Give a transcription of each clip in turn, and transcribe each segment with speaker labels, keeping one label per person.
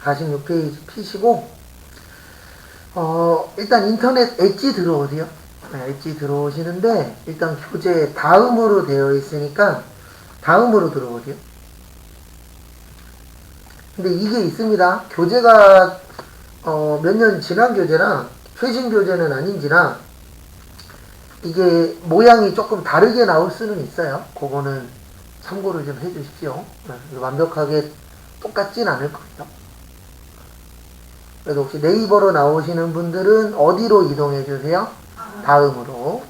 Speaker 1: 46페이지 피시고, 일단 인터넷 엣지 들어오세요. 네, 엣지 들어오시는데, 일단 교재 다음으로 되어 있으니까, 다음으로 들어오세요. 근데 이게 있습니다. 교재가, 몇 년 지난 교재랑 최신 교재는 아닌지라, 이게 모양이 조금 다르게 나올 수는 있어요. 그거는 참고를 좀 해주십시오. 네, 완벽하게 똑같진 않을 거예요. 그래서 혹시 네이버로 나오시는 분들은 어디로 이동해 주세요? 다음으로.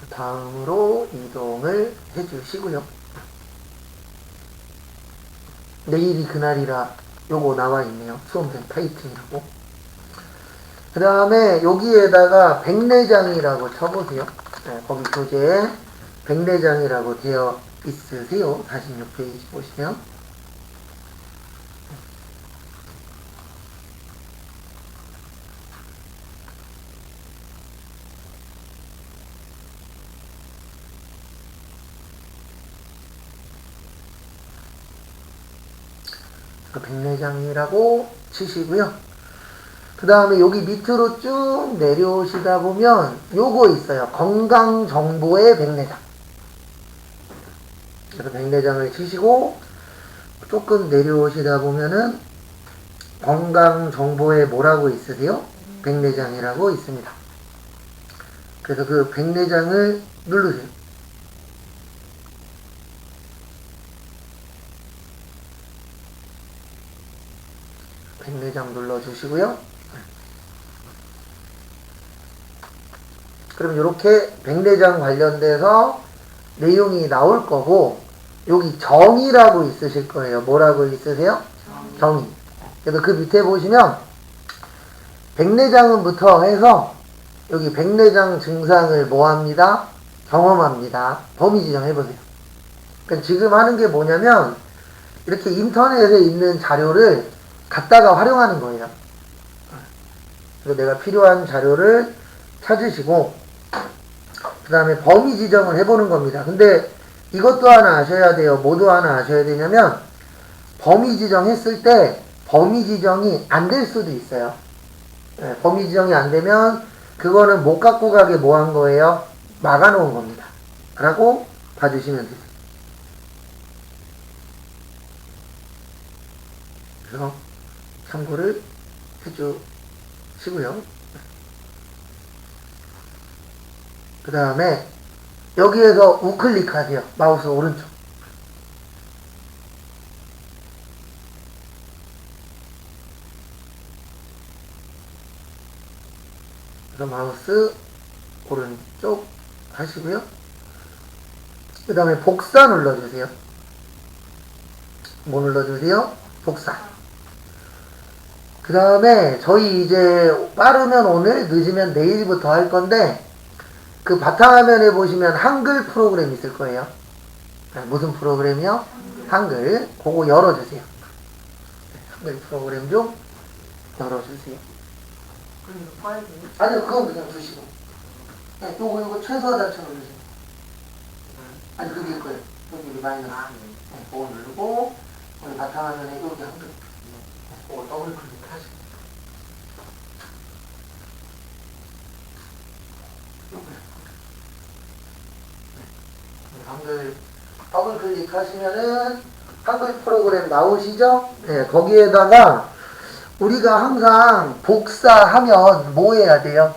Speaker 1: 다음으로 이동을 해 주시고요. 내일이 그날이라 요거 나와 있네요. 수험생 타이틀이라고. 그 다음에 여기에다가 백내장이라고 쳐보세요. 네, 거기 교재에 백내장이라고 되어 있으세요. 46페이지 보시면. 백내장이라고 치시고요. 그 다음에 여기 밑으로 쭉 내려오시다 보면 요거 있어요. 건강정보의 백내장. 그래서 백내장을 치시고 조금 내려오시다 보면은 건강정보에 뭐라고 있으세요? 백내장이라고 있습니다. 그래서 그 백내장을 누르세요. 백내장 눌러주시고요. 그럼 이렇게 백내장 관련돼서 내용이 나올 거고, 여기 정의라고 있으실 거예요. 뭐라고 있으세요? 정의. 그래서 그 밑에 보시면 백내장은부터 해서 여기 백내장 증상을 뭐합니다? 경험합니다. 범위 지정해보세요. 그러니까 지금 하는 게 뭐냐면 이렇게 인터넷에 있는 자료를 갖다가 활용하는 거예요. 그래서 내가 필요한 자료를 찾으시고 그 다음에 범위 지정을 해보는 겁니다. 근데 이것도 하나 아셔야 돼요. 뭐도 하나 아셔야 되냐면 범위 지정했을 때 범위 지정이 안 될 수도 있어요. 네, 범위 지정이 안 되면 그거는 못 갖고 가게 뭐 한 거예요? 막아놓은 겁니다. 라고 봐주시면 돼요. 그래서 참고를 해주시고요. 그 다음에 여기에서 우클릭하세요. 마우스 오른쪽. 그래서 마우스 오른쪽 하시고요. 그 다음에 복사 눌러주세요. 뭐 눌러주세요? 복사. 그 다음에 저희 이제 빠르면 오늘, 늦으면 내일부터 할 건데 그 바탕화면에 보시면 한글 프로그램 있을 거예요. 무슨 프로그램이요? 한글. 그거 열어주세요. 한글 프로그램 좀 열어주세요. 아니요, 그건 그냥 두시고. 네, 요거 최소하단처럼 누르세요. 아니, 그게 거예요. 여기 마이너스. 네, 그거 누르고, 여기 바탕화면에 여기 한글. 그거 더블 클릭하시고. 한글 더블 클릭하시면은 한글 프로그램 나오시죠? 네, 거기에다가 우리가 항상 복사하면 뭐 해야 돼요?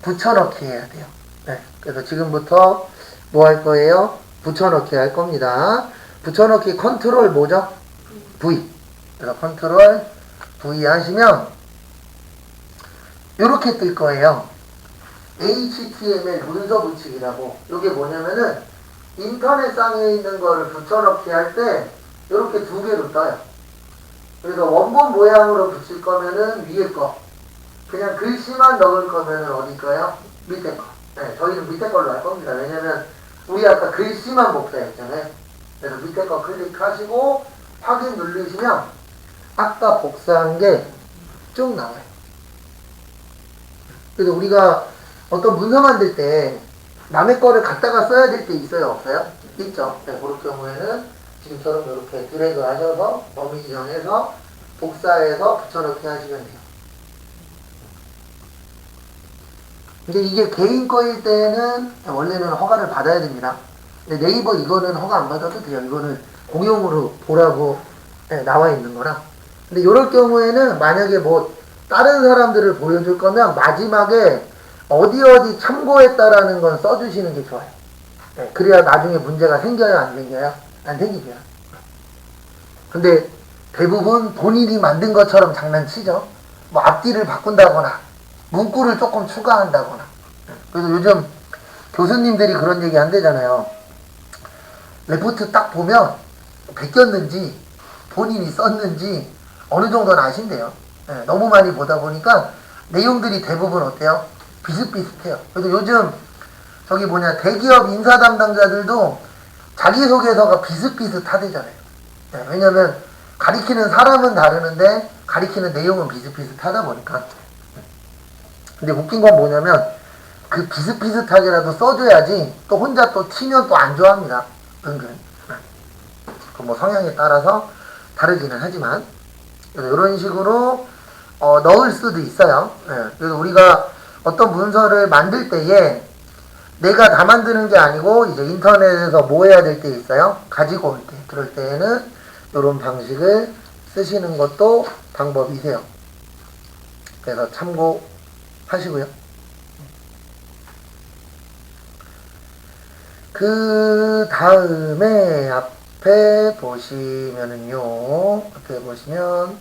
Speaker 1: 붙여넣기 해야 돼요. 네, 그래서 지금부터 뭐 할 거예요? 붙여넣기 할 겁니다. 붙여넣기 컨트롤 뭐죠? V. 그래서 컨트롤 V 하시면 이렇게 뜰 거예요. HTML 문서 붙이기라고. 이게 뭐냐면은 인터넷상에 있는 거를 붙여넣기 할 때 이렇게 두 개로 떠요. 그래서 원본 모양으로 붙일 거면은 위에 거, 그냥 글씨만 넣을 거면은 어디 거요? 밑에 거. 네, 저희는 밑에 걸로 할 겁니다. 왜냐면 우리 아까 글씨만 복사했잖아요. 그래서 밑에 거 클릭하시고 확인 누르시면 아까 복사한 게 쭉 나와요. 그래서 우리가 어떤 문서 만들 때 남의 거를 갖다가 써야 될 때 있어요, 없어요? 있죠. 네, 그럴 경우에는 지금처럼 이렇게 드래그 하셔서 범위 지정해서 복사해서 붙여넣기 하시면 돼요. 근데 이게 개인 거일 때는 원래는 허가를 받아야 됩니다. 근데 네이버 이거는 허가 안 받아도 돼요. 이거는 공용으로 보라고 나와 있는 거라. 근데 이럴 경우에는 만약에 뭐 다른 사람들을 보여줄 거면 마지막에 어디 어디 참고했다라는 건 써주시는 게 좋아요. 그래야 나중에 문제가 생겨요, 안 생겨요? 안 생기죠. 근데 대부분 본인이 만든 것처럼 장난치죠. 뭐 앞뒤를 바꾼다거나 문구를 조금 추가한다거나. 그래서 요즘 교수님들이 그런 얘기 한대잖아요. 레포트 딱 보면 베꼈는지 본인이 썼는지 어느 정도는 아신대요. 너무 많이 보다 보니까 내용들이 대부분 어때요? 비슷비슷해요. 그래서 요즘 저기 대기업 인사 담당자들도 자기소개서가 비슷비슷하대잖아요. 왜냐면 가리키는 사람은 다르는데 가리키는 내용은 비슷비슷하다 보니까. 근데 웃긴 건 뭐냐면 그 비슷비슷하게라도 써줘야지 또 혼자 또 튀면 또 안 좋아합니다. 은근. 그 뭐 성향에 따라서 다르기는 하지만 이런 식으로 넣을 수도 있어요. 그래서 우리가 어떤 문서를 만들 때에 내가 다 만드는 게 아니고 이제 인터넷에서 뭐 해야 될 때 있어요? 가지고 올 때. 그럴 때에는 이런 방식을 쓰시는 것도 방법이세요. 그래서 참고하시고요. 그 다음에 앞에 보시면은요. 앞에 보시면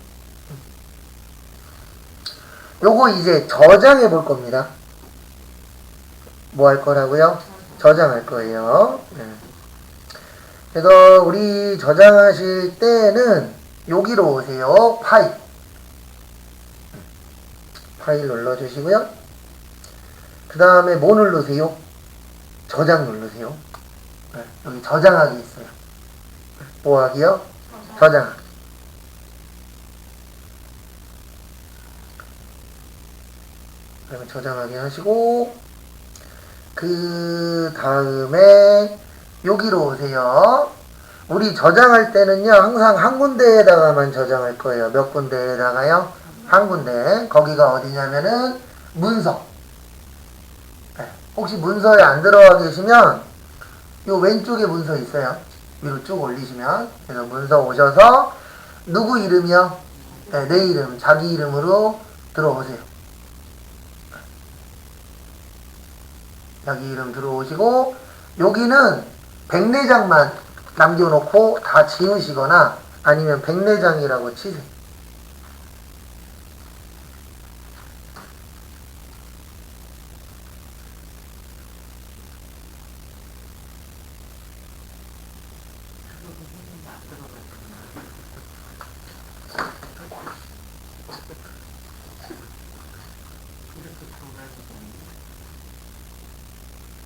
Speaker 1: 요거 이제 저장해 볼 겁니다. 뭐 할 거라고요? 저장할 거예요. 그래서 우리 저장하실 때는 여기로 오세요. 파일 눌러주시고요. 그 다음에 뭐 누르세요? 저장 누르세요. 여기 저장하기 있어요. 뭐 하기요? 저장하기. 그러면 저장하기 하시고 그 다음에 여기로 오세요. 우리 저장할 때는요 항상 한 군데에다가만 저장할 거예요. 몇 군데에다가요? 한 군데. 거기가 어디냐면은 문서. 혹시 문서에 안 들어가 계시면 요 왼쪽에 문서 있어요. 위로 쭉 올리시면. 그래서 문서 오셔서 누구 이름이요? 내 이름, 자기 이름으로 들어오세요. 자기 이름 들어오시고 여기는 백내장만 남겨놓고 다 지우시거나 아니면 백내장이라고 치세요.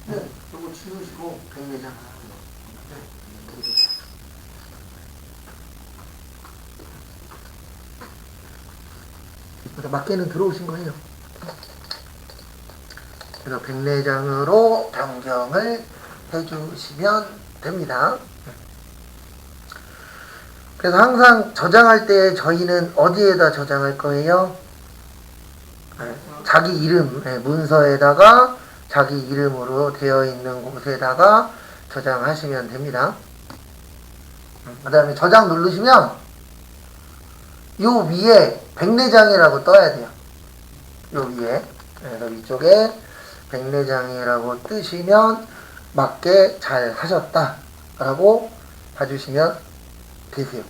Speaker 1: 네, 요거 지우시고 백내장 맞게는 들어오신 거예요. 그래서 백내장으로 변경을 해주시면 됩니다. 그래서 항상 저장할 때 저희는 어디에다 저장할 거예요? 자기 이름, 문서에다가 자기 이름으로 되어 있는 곳에다가 저장하시면 됩니다. 그 다음에 저장 누르시면 요 위에 백내장이라고 떠야 돼요. 요 위에. 그래서 위쪽에 백내장이라고 뜨시면 맞게 잘 하셨다 라고 봐주시면 되세요.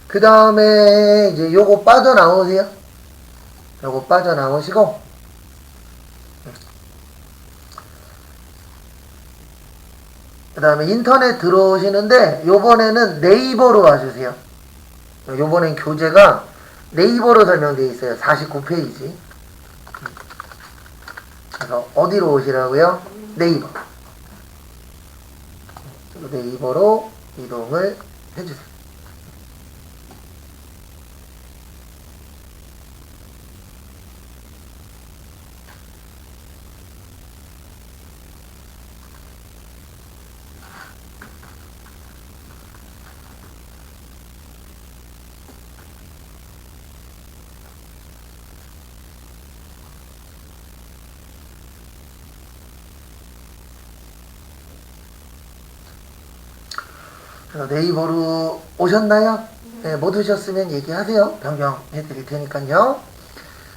Speaker 1: 그 다음에 이제 요거 빠져나오세요. 요거 빠져나오시고 그 다음에 인터넷 들어오시는데 요번에는 네이버로 와주세요. 요번엔 교재가 네이버로 설명되어 있어요. 49페이지. 그래서 어디로 오시라고요? 네이버. 네이버로 이동을 해주세요. 네이버로 오셨나요? 네, 못 오셨으면 얘기하세요. 변경해 드릴 테니까요.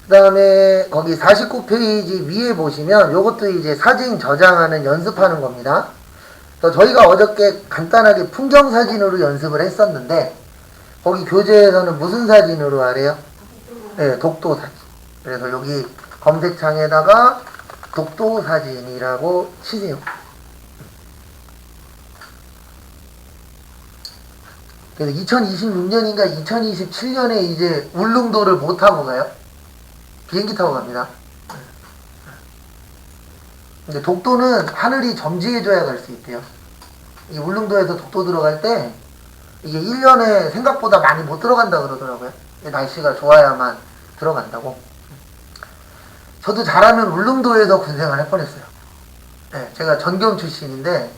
Speaker 1: 그 다음에 거기 49페이지 위에 보시면 요것도 이제 사진 저장하는 연습하는 겁니다. 저희가 어저께 간단하게 풍경 사진으로 연습을 했었는데 거기 교재에서는 무슨 사진으로 하래요? 네, 독도 사진. 그래서 여기 검색창에다가 독도 사진이라고 치세요. 그래서 2026년인가 2027년에 이제 울릉도를 못 타고 가요. 비행기 타고 갑니다. 근데 독도는 하늘이 점지해줘야 갈 수 있대요. 이 울릉도에서 독도 들어갈 때 이게 1년에 생각보다 많이 못 들어간다 그러더라고요. 날씨가 좋아야만 들어간다고. 저도 잘하면 울릉도에서 군생활 할 뻔했어요. 네, 제가 전경 출신인데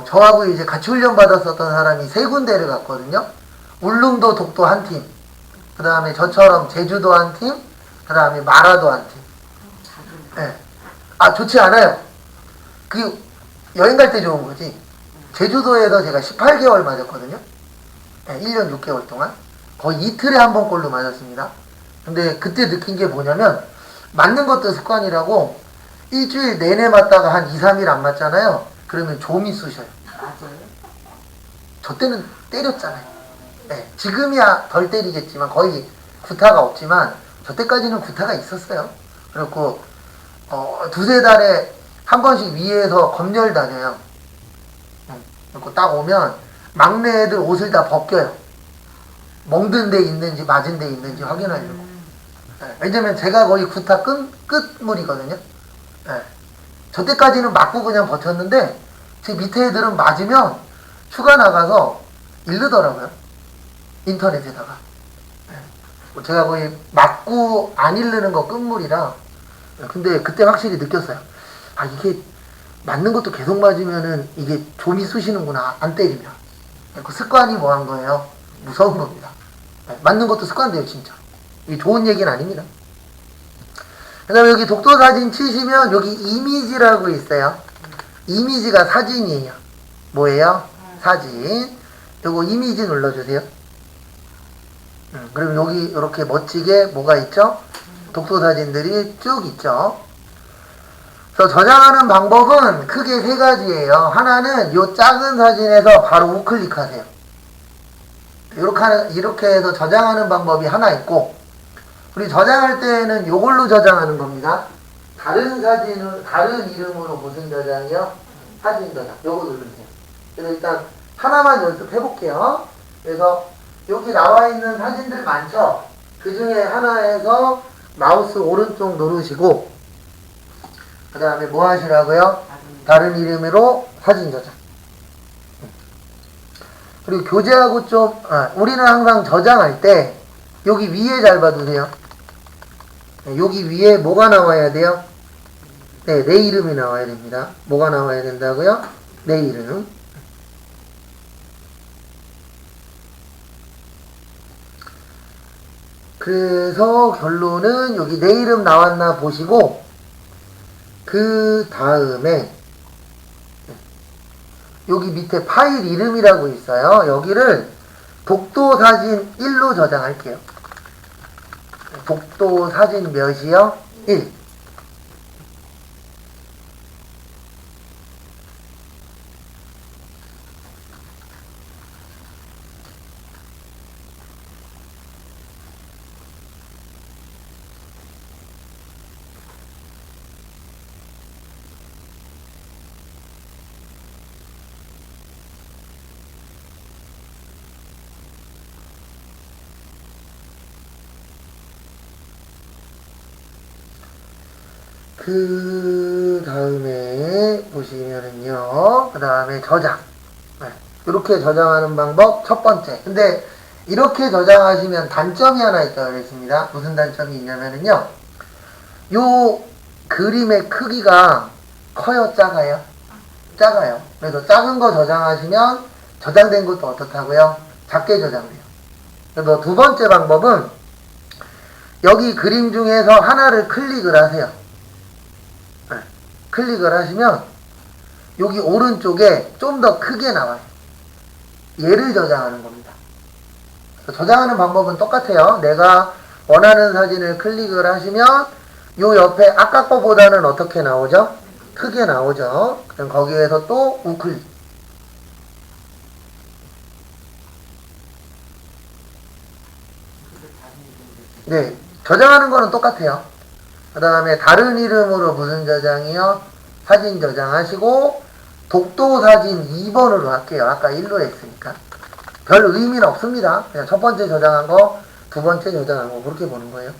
Speaker 1: 저하고 이제 같이 훈련 받았었던 사람이 세 군데를 갔거든요. 울릉도, 독도 한 팀, 그 다음에 저처럼 제주도 한 팀, 그 다음에 마라도 한 팀. 네. 아, 좋지 않아요. 그 여행 갈 때 좋은 거지. 제주도에서 제가 18개월 맞았거든요. 네, 1년 6개월 동안. 거의 이틀에 한 번꼴로 맞았습니다. 근데 그때 느낀 게 뭐냐면 맞는 것도 습관이라고 일주일 내내 맞다가 한 2, 3일 안 맞잖아요. 그러면 좀이 쑤셔요.
Speaker 2: 맞아요.
Speaker 1: 저 때는 때렸잖아요. 네, 지금이야 덜 때리겠지만 거의 구타가 없지만 저 때까지는 구타가 있었어요. 그리고 두세 달에 한 번씩 위에서 검열 다녀요. 그리고 딱 오면 막내 애들 옷을 다 벗겨요. 멍든 데 있는지 맞은 데 있는지 확인하려고. 네, 왜냐면 제가 거의 구타 끝물이거든요. 네. 저 때까지는 맞고 그냥 버텼는데 제 밑에 애들은 맞으면 휴가 나가서 잃르더라고요. 인터넷에다가. 네. 제가 거의 맞고 안 잃르는 거 끝물이라. 근데 그때 확실히 느꼈어요. 아, 이게 맞는 것도 계속 맞으면은 이게 좀이 쑤시는구나. 안 때리면. 그 습관이 뭐 한 거예요? 무서운 겁니다. 네. 맞는 것도 습관돼요, 진짜. 이게 좋은 얘기는 아닙니다. 그 다음에 여기 독도 사진 치시면 여기 이미지라고 있어요. 이미지가 사진이에요. 뭐예요? 사진. 요거 이미지 눌러주세요. 그럼 여기 이렇게 멋지게 뭐가 있죠? 독도 사진들이 쭉 있죠. 그래서 저장하는 방법은 크게 세 가지예요. 하나는 요 작은 사진에서 바로 우클릭하세요. 이렇게 해서 저장하는 방법이 하나 있고, 우리 저장할 때는 요걸로 저장하는 겁니다. 다른 사진을, 다른 이름으로 무슨 저장이요? 사진 저장. 요거 누르세요. 그래서 일단 하나만 연습해 볼게요. 그래서 여기 나와 있는 사진들 많죠? 그 중에 하나에서 마우스 오른쪽 누르시고, 그 다음에 뭐 하시라고요? 다른 이름으로 사진 저장. 그리고 교재하고 좀, 우리는 항상 저장할 때 여기 위에 잘 봐두세요. 여기 위에 뭐가 나와야 돼요? 네, 내 이름이 나와야 됩니다. 뭐가 나와야 된다고요? 내 이름. 그래서 결론은 여기 내 이름 나왔나 보시고, 그 다음에 여기 밑에 파일 이름이라고 있어요. 여기를 독도 사진 1로 저장할게요. 독도 사진 몇이요? 1. 그 다음에 보시면은요, 그 다음에 저장. 이렇게 저장하는 방법 첫 번째. 근데 이렇게 저장하시면 단점이 하나 있다고 그랬습니다. 무슨 단점이 있냐면은요, 요 그림의 크기가 커요, 작아요? 작아요. 그래서 작은 거 저장하시면 저장된 것도 어떻다고요? 작게 저장돼요. 그래서 두 번째 방법은 여기 그림 중에서 하나를 클릭을 하세요. 클릭을 하시면 여기 오른쪽에 좀 더 크게 나와요. 얘를 저장하는 겁니다. 저장하는 방법은 똑같아요. 내가 원하는 사진을 클릭을 하시면 요 옆에 아까 거보다는 어떻게 나오죠? 크게 나오죠. 그럼 거기에서 또 우클릭. 네, 저장하는 거는 똑같아요. 그 다음에 다른 이름으로 무슨 저장이요? 사진 저장하시고 독도 사진 2번으로 할게요. 아까 1로 했으니까. 별 의미는 없습니다. 그냥 첫 번째 저장한 거, 두 번째 저장한 거 그렇게 보는 거예요.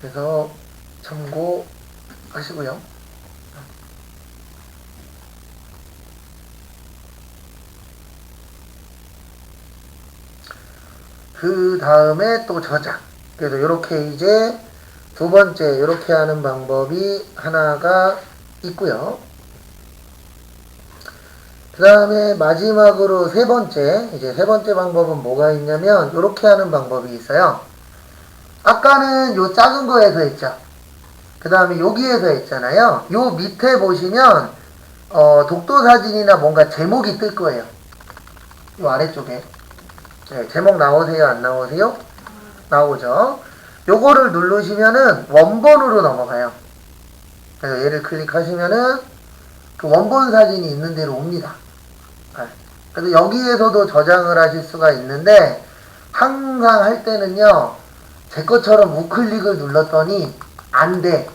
Speaker 1: 그래서 참고하시고요. 그 다음에 또 저장. 그래서 이렇게 이제 두 번째 이렇게 하는 방법이 하나가 있고요. 그 다음에 마지막으로 세 번째, 이제 세 번째 방법은 뭐가 있냐면 이렇게 하는 방법이 있어요. 아까는 요 작은 거에서 했죠. 그 다음에 여기에서 했잖아요. 요 밑에 보시면 독도 사진이나 뭔가 제목이 뜰 거예요. 요 아래쪽에. 네, 제목 나오세요? 안 나오세요? 나오죠. 요거를 누르시면은 원본으로 넘어가요. 그래서 얘를 클릭하시면은 그 원본 사진이 있는 데로 옵니다. 네. 그래서 여기에서도 저장을 하실 수가 있는데 항상 할 때는요, 제 것처럼 우클릭을 눌렀더니 안 돼.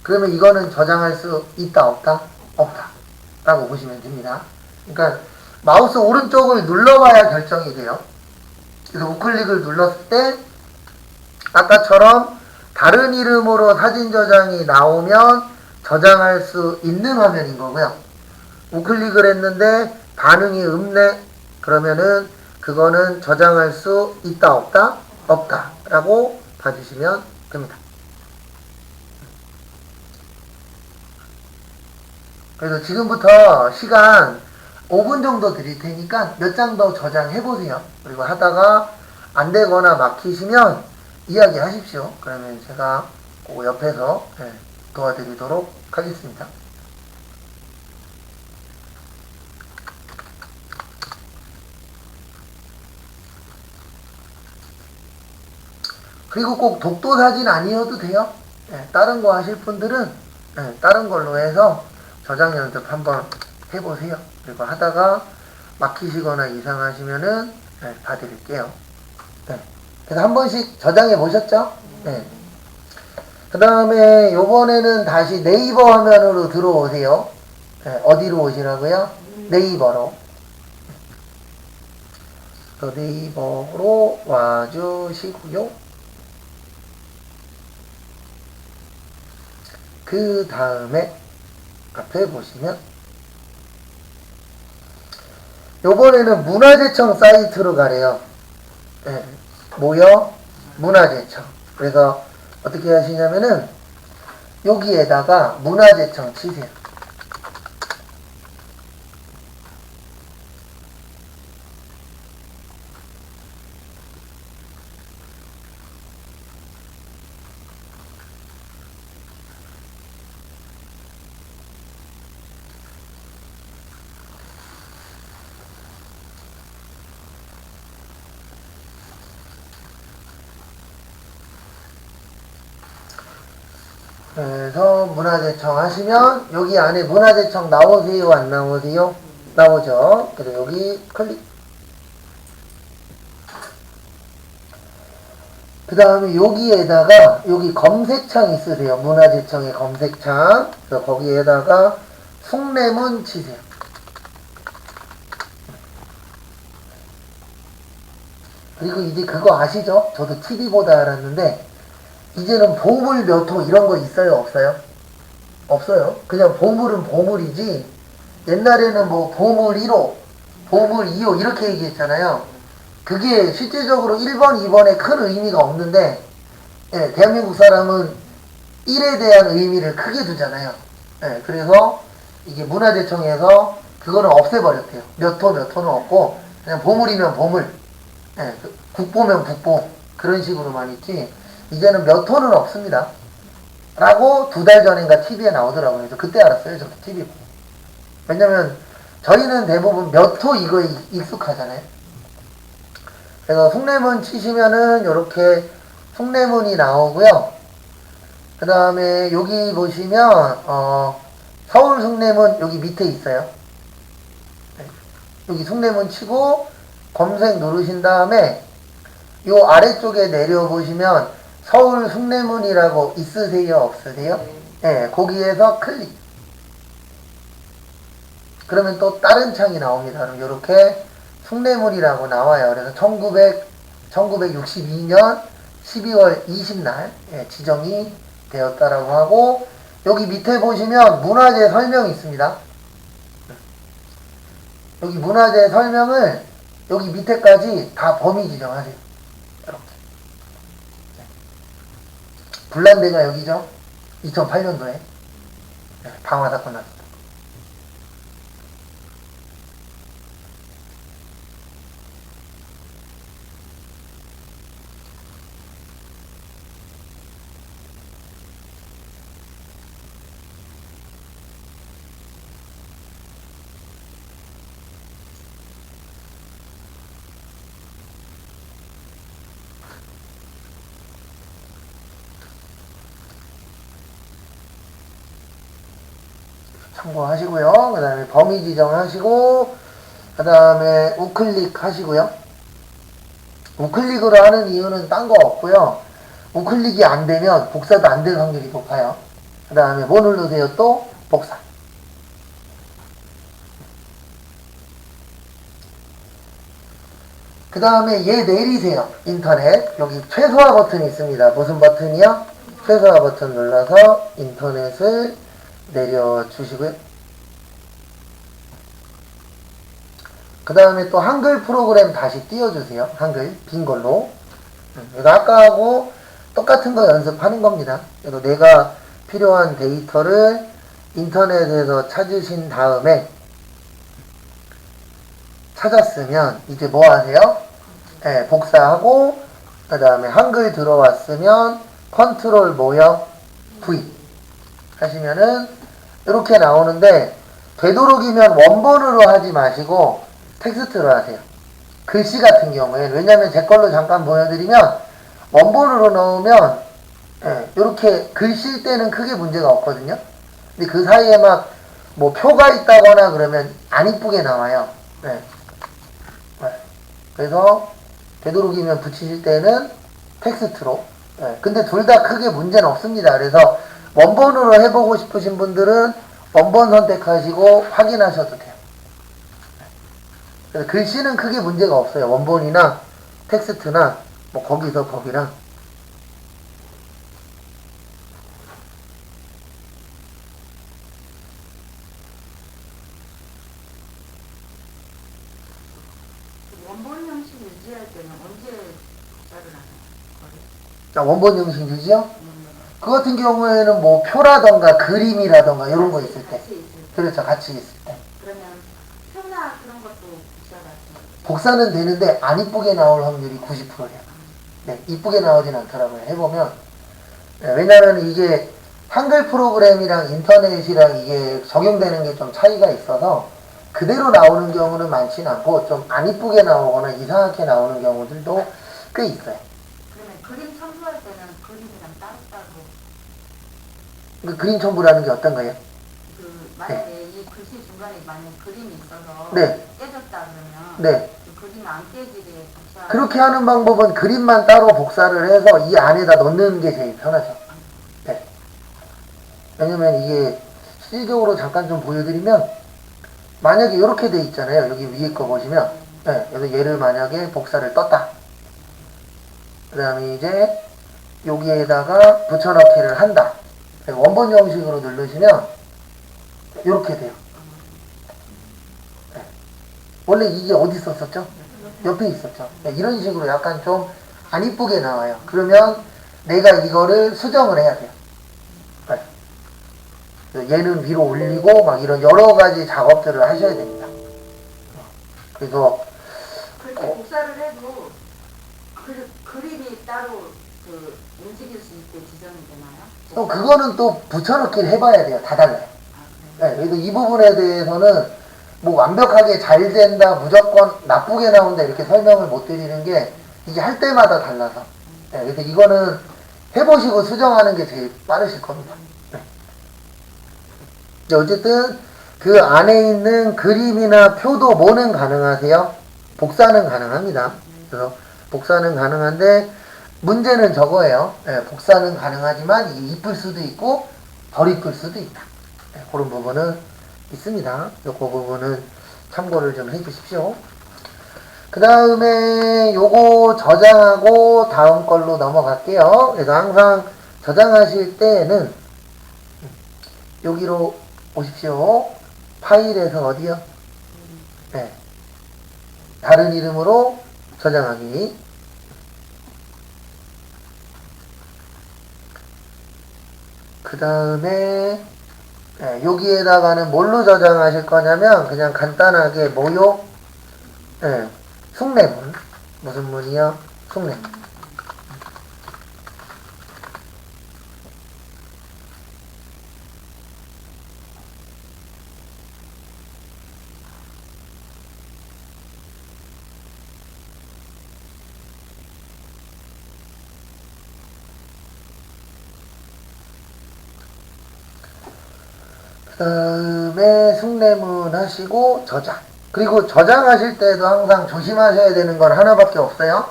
Speaker 1: 그러면 이거는 저장할 수 있다, 없다? 없다. 라고 보시면 됩니다. 그러니까 마우스 오른쪽을 눌러봐야 결정이 돼요. 그래서 우클릭을 눌렀을 때 아까처럼 다른 이름으로 사진 저장이 나오면 저장할 수 있는 화면인 거고요. 우클릭을 했는데 반응이 없네. 그러면은 그거는 저장할 수 있다, 없다? 없다. 라고 봐주시면 됩니다. 그래서 지금부터 시간 5분 정도 드릴 테니까 몇 장 더 저장해 보세요. 그리고 하다가 안 되거나 막히시면 이야기 하십시오. 그러면 제가 그 옆에서 도와드리도록 하겠습니다. 그리고 꼭 독도 사진 아니어도 돼요. 다른 거 하실 분들은 다른 걸로 해서 저장 연습 한번 해보세요. 그리고 하다가 막히시거나 이상하시면은 봐드릴게요. 그래서 한 번씩 저장해 보셨죠? 그 다음에 요번에는 다시 네이버 화면으로 들어오세요. 어디로 오시라고요? 네이버로. 네이버로 와주시고요. 그 다음에 앞에 보시면 요번에는 문화재청 사이트로 가래요. 뭐요? 문화재청. 그래서 어떻게 하시냐면은 여기에다가 문화재청 치세요. 그래서 문화재청 하시면 여기 안에 문화재청 나오세요? 안 나오세요? 나오죠. 그래서 여기 클릭. 그 다음에 여기에다가 여기 검색창 있으세요. 문화재청의 검색창. 그래서 거기에다가 숭례문 치세요. 그리고 이제 그거 아시죠? 저도 TV보다 알았는데 이제는 보물 몇 호 이런 거 있어요? 없어요? 없어요. 그냥 보물은 보물이지 옛날에는 뭐 보물 1호, 보물 2호 이렇게 얘기했잖아요. 그게 실제적으로 1번, 2번에 큰 의미가 없는데 대한민국 사람은 1에 대한 의미를 크게 두잖아요. 그래서 이게 문화재청에서 그 그거는 없애버렸대요. 몇 호 몇 호는 없고 그냥 보물이면 보물, 예, 국보면 국보 그런 식으로만 있지 이제는 몇 호는 없습니다. 라고 2달 전인가 TV에 나오더라고요. 그래서 그때 알았어요. 저도 TV 보고. 왜냐면 저희는 대부분 몇 호 이거에 익숙하잖아요. 그래서 숭례문 치시면은 요렇게 숭례문이 나오고요. 그 다음에 여기 보시면 서울 숭례문 여기 밑에 있어요. 여기 숭례문 치고 검색 누르신 다음에 요 아래쪽에 내려보시면 서울 숭례문이라고 있으세요? 없으세요? 네, 거기에서 클릭. 그러면 또 다른 창이 나옵니다. 그럼 이렇게 숭례문이라고 나와요. 그래서 1962년 12월 20날 지정이 되었다라고 하고 여기 밑에 보시면 문화재 설명이 있습니다. 여기 문화재 설명을 여기 밑에까지 다 범위 지정하세요. 이렇게. 불난데가 여기죠. 2008년도에 방화 사건 났습니다. 참고하시고요. 그 다음에 범위 지정하시고 그 다음에 우클릭 하시고요. 우클릭으로 하는 이유는 딴 거 없고요. 우클릭이 안 되면 복사도 안 될 확률이 높아요. 그 다음에 뭐 누르세요? 또 복사. 그 다음에 얘 내리세요. 인터넷. 여기 최소화 버튼이 있습니다. 무슨 버튼이요? 최소화 버튼 눌러서 인터넷을 내려주시고요. 그 다음에 또 한글 프로그램 다시 띄워주세요. 한글 빈 걸로. 이거 아까하고 똑같은 거 연습하는 겁니다. 그래서 내가 필요한 데이터를 인터넷에서 찾으신 다음에 찾았으면 이제 뭐 하세요? 네, 복사하고 그 다음에 한글 들어왔으면 컨트롤 뭐요? V 하시면은 이렇게 나오는데 되도록이면 원본으로 하지 마시고 텍스트로 하세요. 글씨 같은 경우에는 왜냐면 제 걸로 잠깐 보여드리면 원본으로 넣으면 이렇게 글씨일 때는 크게 문제가 없거든요. 근데 그 사이에 막 뭐 표가 있다거나 그러면 안 이쁘게 나와요. 그래서 되도록이면 붙이실 때는 텍스트로. 근데 둘 다 크게 문제는 없습니다. 그래서 원본으로 해보고 싶으신 분들은 원본 선택하시고 확인하셔도 돼요. 그래서 글씨는 크게 문제가 없어요. 원본이나 텍스트나 뭐 거기서 거기랑.
Speaker 2: 원본 형식 유지할 때는 언제 복사를 하나요?
Speaker 1: 자, 원본 형식 유지요? 그 같은 경우에는 뭐 표라던가 그림이라던가 이런 거 있을 때.
Speaker 2: 같이 있을 때.
Speaker 1: 그렇죠. 같이 있을 때.
Speaker 2: 그러면 표나 그런 것도 복사가 돼요?
Speaker 1: 복사는 되는데 안 이쁘게 나올 확률이 90%예요. 네, 이쁘게 나오진 않더라고요. 해보면. 네, 왜냐면 이게 한글 프로그램이랑 인터넷이랑 이게 적용되는 게 좀 차이가 있어서 그대로 나오는 경우는 많지는 않고 좀 안 이쁘게 나오거나 이상하게 나오는 경우들도 꽤 있어요.
Speaker 2: 그러면 그림 첨부할 때는 그림이랑 따로따로
Speaker 1: 그 그림 첨부라는 게 어떤 거예요?
Speaker 2: 만약에 이 글씨 중간에 만약 그림이 있어서
Speaker 1: 네.
Speaker 2: 깨졌다 그러면
Speaker 1: 네.
Speaker 2: 그 그림이 안 깨지게 복사
Speaker 1: 그렇게 하는 방법은 그림만 따로 복사를 해서 이 안에다 넣는 게 제일 편하죠. 네. 왜냐면 이게 실질적으로 잠깐 좀 보여드리면 만약에 이렇게 돼 있잖아요. 여기 위에 거 보시면 네, 그래서 얘를 만약에 복사를 떴다. 그 다음에 이제 여기에다가 붙여넣기를 한다. 원본 형식으로 누르시면 이렇게 돼요. 네. 원래 이게 어디 있었었죠? 옆에 있었죠. 네, 이런 식으로 약간 좀 안 이쁘게 나와요. 그러면 내가 이거를 수정을 해야 돼요. 네. 얘는 위로 올리고 막 이런 여러 가지 작업들을 하셔야 됩니다. 그래서
Speaker 2: 그렇게 복사를 해도 그림이 따로 그 움직일 수 있게 지정이 되나요?
Speaker 1: 또 그거는 또 붙여넣기를 해봐야 돼요. 다 달라요.
Speaker 2: 아, 그래요?
Speaker 1: 네, 그래서 이 부분에 대해서는 뭐 완벽하게 잘 된다, 무조건 나쁘게 나온다 이렇게 설명을 못 드리는 게 이게 할 때마다 달라서. 네, 그래서 이거는 해보시고 수정하는 게 제일 빠르실 겁니다. 네. 근데 어쨌든 그 안에 있는 그림이나 표도 뭐는 가능하세요? 복사는 가능합니다. 그래서 복사는 가능한데 문제는 저거예요. 네, 복사는 가능하지만 이게 이쁠 수도 있고 덜 이쁠 수도 있다. 네, 그런 부분은 있습니다. 그 부분은 참고를 좀 해주십시오. 그 다음에 요거 저장하고 다음 걸로 넘어갈게요. 그래서 항상 저장하실 때는 여기로 오십시오. 파일에서 어디요? 네. 다른 이름으로 저장하기. 그 다음에 네, 여기에다가는 뭘로 저장하실 거냐면 그냥 간단하게 뭐요? 네, 숭례문. 무슨 문이요? 숭례문. 그 다음에 숭례문 하시고 저장. 그리고 저장하실 때도 항상 조심하셔야 되는 건 하나밖에 없어요.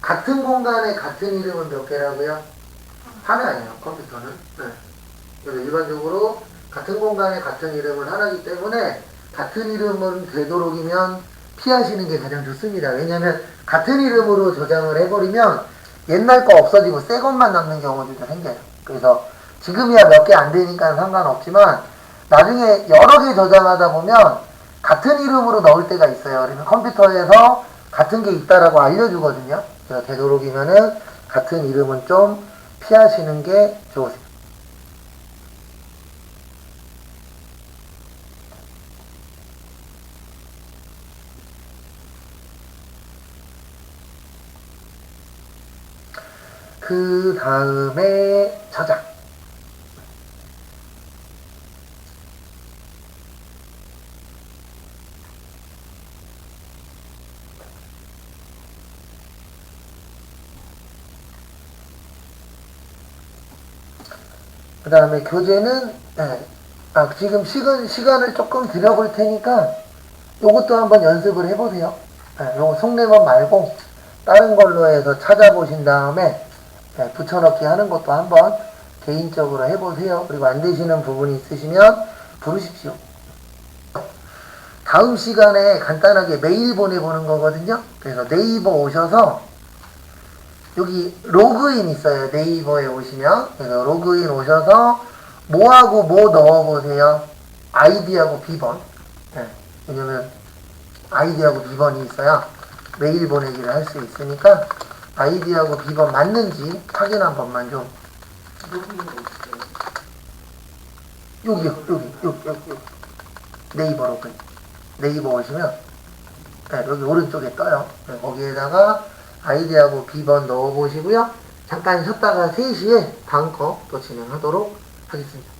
Speaker 1: 같은 공간에 같은 이름은 몇 개라고요? 하나예요, 컴퓨터는. 네. 그래서 일반적으로 같은 공간에 같은 이름은 하나이기 때문에 같은 이름은 되도록이면 피하시는 게 가장 좋습니다. 왜냐하면 같은 이름으로 저장을 해버리면 옛날 거 없어지고 새 것만 남는 경우들도 생겨요. 그래서 지금이야 몇 개 안 되니까 상관없지만 나중에 여러 개 저장하다 보면 같은 이름으로 넣을 때가 있어요. 그러면 컴퓨터에서 같은 게 있다라고 알려주거든요. 그래서 되도록이면은 같은 이름은 좀 피하시는 게 좋으세요. 그 다음에 저장. 그 다음에 교재는 지금 시간을 조금 드려볼 테니까 요것도 한번 연습을 해보세요. 요거 속내만 말고 다른 걸로 해서 찾아보신 다음에 붙여넣기 하는 것도 한번 개인적으로 해보세요. 그리고 안 되시는 부분이 있으시면 부르십시오. 다음 시간에 간단하게 메일 보내보는 거거든요. 그래서 네이버 오셔서 여기 로그인 있어요. 네이버에 오시면. 그래서 로그인 오셔서 뭐하고 뭐 넣어보세요. 아이디하고 비번. 왜냐면 아이디하고 비번이 있어야 메일 보내기를 할 수 있으니까 아이디하고 비번 맞는지 확인 한 번만 좀. 여기요. 여기. 네이버 로그인. 네이버 오시면 여기 오른쪽에 떠요. 거기에다가 아이디하고 비번 넣어보시고요. 잠깐 쉬었다가 3시에 다음 거 또 진행하도록 하겠습니다.